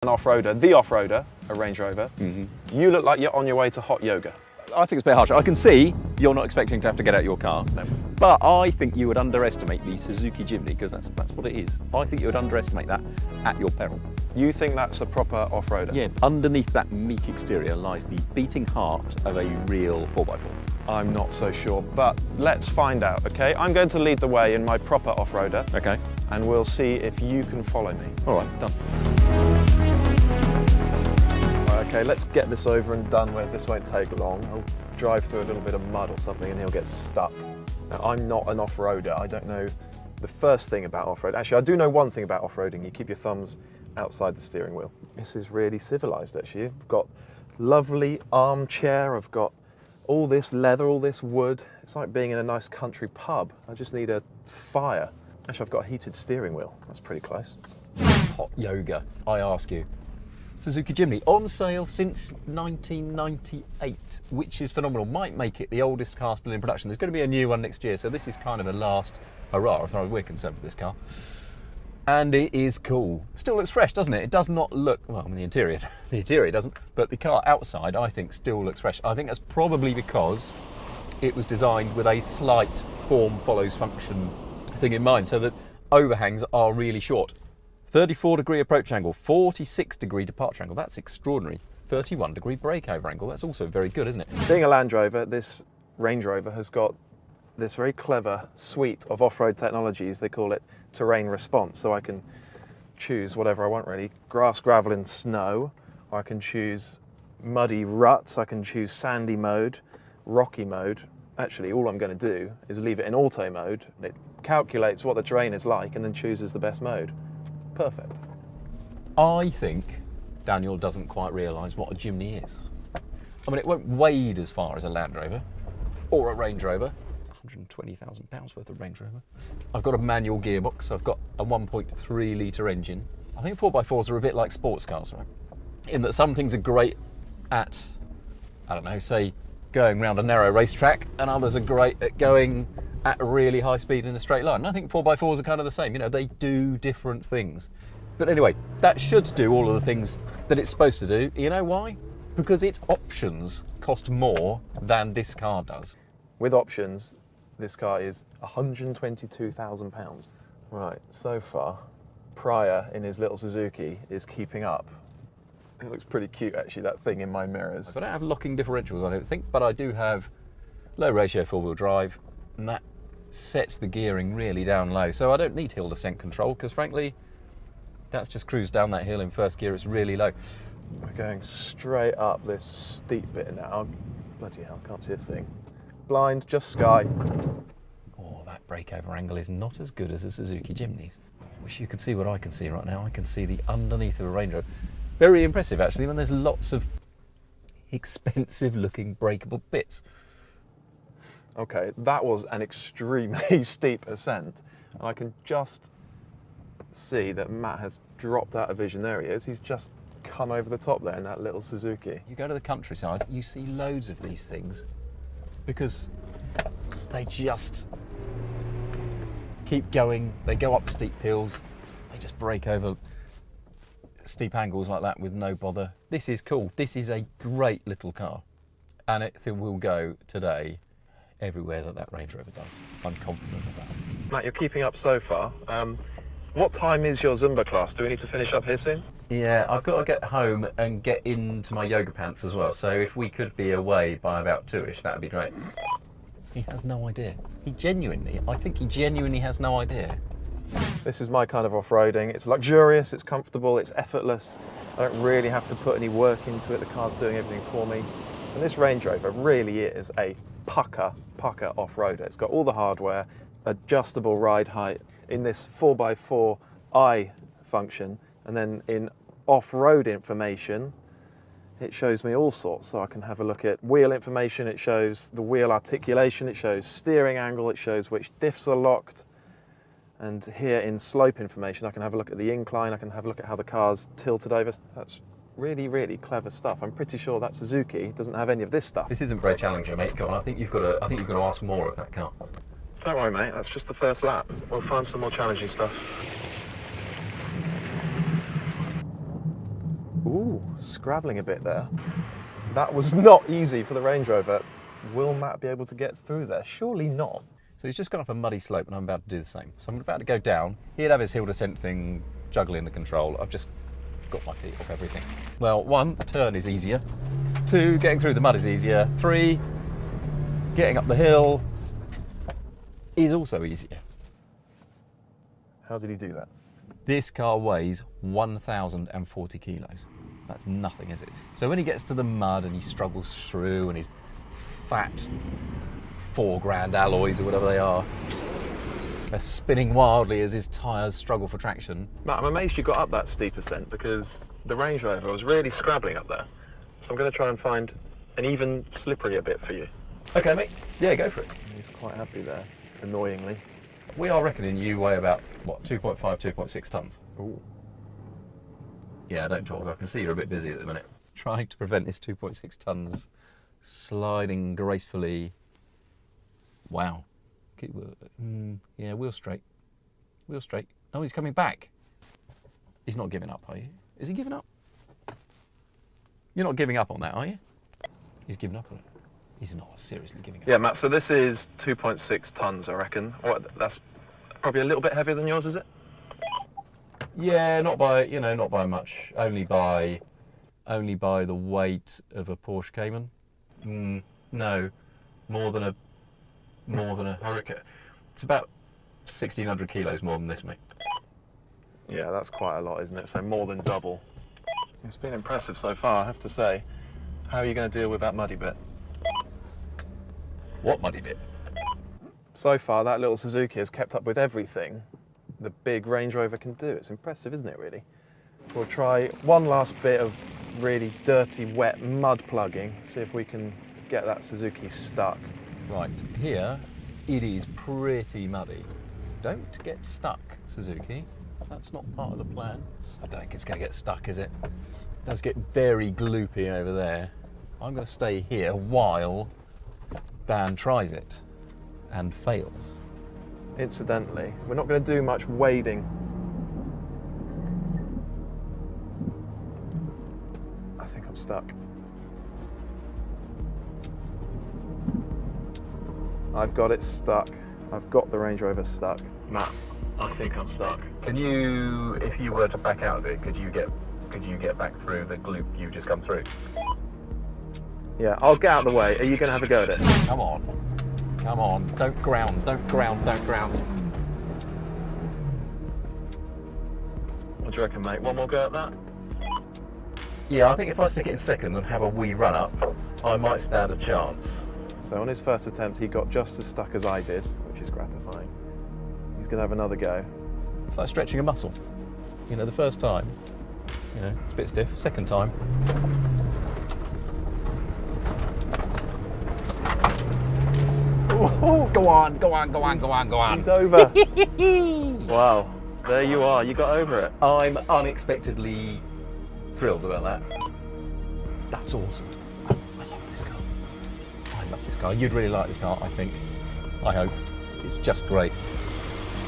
An off-roader, the off-roader, a Range Rover. You look like you're on your way to hot yoga. I think it's a bit harsh. I can see you're not expecting to have to get out your car. No. But I think you would underestimate the Suzuki Jimny, because that's what it is. I think you would underestimate that at your peril. You think that's a proper off-roader? Yeah, underneath that meek exterior lies the beating heart of a real 4x4. I'm not so sure, but let's find out, okay? I'm going to lead the way in my proper off-roader. Okay. And we'll see if you can follow me. All right, done. Okay, let's get this over and done with. This won't take long. I'll drive through a little bit of mud or something and he'll get stuck. Now, I'm not an off-roader. I don't know the first thing about off-road. Actually, I do know one thing about off-roading. You keep your thumbs outside the steering wheel. This is really civilized, actually. I've got lovely armchair. I've got all this leather, all this wood. It's like being in a nice country pub. I just need a fire. Actually, I've got a heated steering wheel. That's pretty close. Hot yoga, I ask you. Suzuki Jimny, on sale since 1998, which is phenomenal. Might make it the oldest car still in production. There's going to be a new one next year, so this is kind of a last hurrah, as far as we're concerned with this car. And it is cool. Still looks fresh, doesn't it? It does not look, well, I mean, the interior doesn't, but the car outside, I think, still looks fresh. I think that's probably because it was designed with a slight form follows function thing in mind, so that overhangs are really short. 34-degree approach angle, 46-degree departure angle. That's extraordinary. 31-degree breakover angle. That's also very good, isn't it? Being a Land Rover, this Range Rover has got this very clever suite of off-road technologies. They call it terrain response. So I can choose whatever I want, really. Grass, gravel and snow. Or I can choose muddy ruts. I can choose sandy mode, rocky mode. Actually, all I'm going to do is leave it in auto mode. It calculates what the terrain is like and then chooses the best mode. Perfect. I think Daniel doesn't quite realise what a Jimny is. I mean, it won't wade as far as a Land Rover or a Range Rover. £120,000 worth of Range Rover. I've got a manual gearbox. I've got a 1.3 litre engine. I think 4x4s are a bit like sports cars, right? In that some things are great at, I don't know, say going round a narrow racetrack, and others are great at going at a really high speed in a straight line. And I think 4x4s are kind of the same. You know, they do different things. But anyway, that should do all of the things that it's supposed to do. You know why? Because its options cost more than this car does. With options, this car is £122,000. Right, so far, Pryor in his little Suzuki is keeping up. It looks pretty cute, actually, that thing in my mirrors. I don't have locking differentials, I don't think, but I do have low ratio four-wheel drive, and that sets the gearing really down low. So I don't need hill descent control, because frankly, that's just cruise down that hill in first gear. It's really low. We're going straight up this steep bit now. Bloody hell, can't see a thing. Blind, just sky. Oh, that breakover angle is not as good as a Suzuki Jimny's. I wish you could see what I can see right now. I can see the underneath of a Range Rover. Very impressive, actually, when there's lots of expensive-looking breakable bits. Okay, that was an extremely steep ascent, and I can just see that Matt has dropped out of vision. There he is. He's just come over the top there in that little Suzuki. You go to the countryside, you see loads of these things because they just keep going. They go up steep hills. They just break over steep angles like that with no bother. This is cool. This is a great little car, and it will go today everywhere that Range Rover does. I'm confident of that. Matt, you're keeping up so far. What time is your Zumba class? Do we need to finish up here soon? Yeah, I've got to get home and get into my yoga pants as well. So if we could be away by about 2ish, that'd be great. He has no idea. I think he genuinely has no idea. This is my kind of off-roading. It's luxurious, it's comfortable, it's effortless. I don't really have to put any work into it. The car's doing everything for me. And this Range Rover really is a pucker off-roader. It's got all the hardware, adjustable ride height, in this 4x4i function, and then in off-road information, it shows me all sorts. So I can have a look at wheel information, it shows the wheel articulation, it shows steering angle, it shows which diffs are locked. And here in slope information, I can have a look at the incline, I can have a look at how the car's tilted over. That's really, really clever stuff. I'm pretty sure that Suzuki doesn't have any of this stuff. This isn't very challenging, mate. Go on. I think you've got to ask more of that car. Don't worry, mate, that's just the first lap. We'll find some more challenging stuff. Ooh, scrabbling a bit there. That was not easy for the Range Rover. Will Matt be able to get through there? Surely not. So he's just gone up a muddy slope and I'm about to do the same. So I'm about to go down. He'd have his hill descent thing juggling the control. I've just got my feet off everything. Well, 1, a turn is easier. 2, getting through the mud is easier. 3, getting up the hill is also easier. How did he do that? This car weighs 1,040 kilos. That's nothing, is it? So when he gets to the mud and he struggles through and his fat 4 grand alloys or whatever they are spinning wildly as his tyres struggle for traction. Matt, I'm amazed you got up that steep ascent because the Range Rover was really scrabbling up there. So I'm going to try and find an even slipperier bit for you. Okay, mate. Yeah, go for it. He's quite happy there, annoyingly. We are reckoning you weigh about, what, 2.5, 2.6 tonnes? Ooh. Yeah, don't talk. I can see you're a bit busy at the minute. Trying to prevent this 2.6 tonnes sliding gracefully. Wow. Yeah, wheel straight. Wheel straight. Oh, he's coming back. He's not giving up, are you? Is he giving up? You're not giving up on that, are you? He's giving up on it. He's not seriously giving up. Yeah, Matt, so this is 2.6 tonnes, I reckon. What, that's probably a little bit heavier than yours, is it? Yeah, not by, not by much. Only by the weight of a Porsche Cayman. No, more than a Hurricane. It's about 1,600 kilos more than this, mate. Yeah, that's quite a lot, isn't it? So more than double. It's been impressive so far, I have to say. How are you going to deal with that muddy bit? What muddy bit? So far, that little Suzuki has kept up with everything the big Range Rover can do. It's impressive, isn't it, really? We'll try one last bit of really dirty, wet mud plugging, see if we can get that Suzuki stuck. Right, here it is pretty muddy. Don't get stuck, Suzuki. That's not part of the plan. I don't think it's going to get stuck, is it? It does get very gloopy over there. I'm going to stay here while Dan tries it and fails. Incidentally, we're not going to do much wading. I think I'm stuck. I've got it stuck. I've got the Range Rover stuck. Matt, I think I'm stuck. Can you, if you were to back out of it, could you get back through the gloop you've just come through? Yeah, I'll get out of the way. Are you going to have a go at it? Come on. Come on. Don't ground. Don't ground. Don't ground. What do you reckon, mate? One more go at that? Yeah, I think if I stick it in second and have a wee run up, I might stand a chance. So on his first attempt, he got just as stuck as I did, which is gratifying. He's going to have another go. It's like stretching a muscle. The first time, it's a bit stiff. Second time. Go on, go on, go on, go on, go on. He's over. Wow, there you are. You got over it. I'm unexpectedly thrilled about that. That's awesome. I love this car. I love this car. You'd really like this car, I think. I hope. It's just great.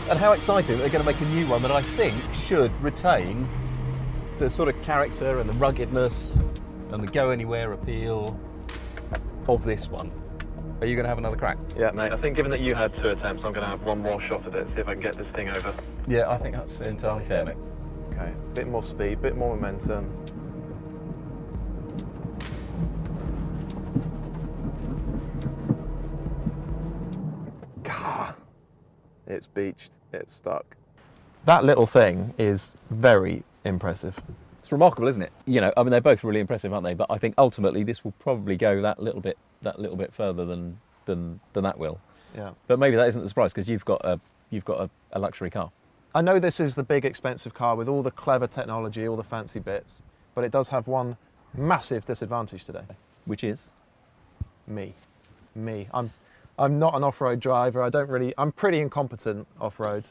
And how exciting that they're going to make a new one that I think should retain the sort of character and the ruggedness and the go anywhere appeal of this one. Are you going to have another crack? Yeah, mate. I think given that you had 2 attempts, I'm going to have one more shot at it, see if I can get this thing over. Yeah, I think that's entirely fair, mate. Okay, bit more speed, bit more momentum. Gah! It's beached, it's stuck. That little thing is very impressive. It's remarkable, isn't it? They're both really impressive, aren't they? But I think ultimately this will probably go that little bit further than that will. Yeah. But maybe that isn't the surprise because you've got a luxury car. I know this is the big expensive car with all the clever technology, all the fancy bits, but it does have one massive disadvantage today. Which is? Me. I'm not an off-road driver. I'm pretty incompetent off-road.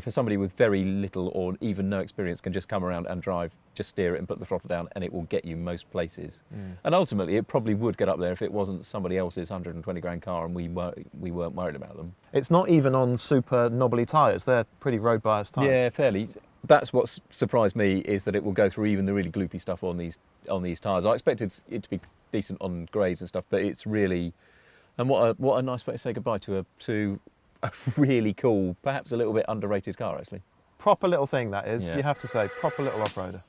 For somebody with very little or even no experience can just come around and drive, just steer it and put the throttle down and it will get you most places. And ultimately it probably would get up there if it wasn't somebody else's 120 grand car and we weren't worried about them. It's not even on super knobbly tyres. They're pretty road biased tyres. Yeah, fairly. that's what's surprised me, is that it will go through even the really gloopy stuff on these tyres. I expected it to be decent on grades and stuff, but it's really, and what a nice way to say goodbye to a really cool, perhaps a little bit underrated car actually. Proper little thing that is, Yeah. you have to say, proper little off-roader.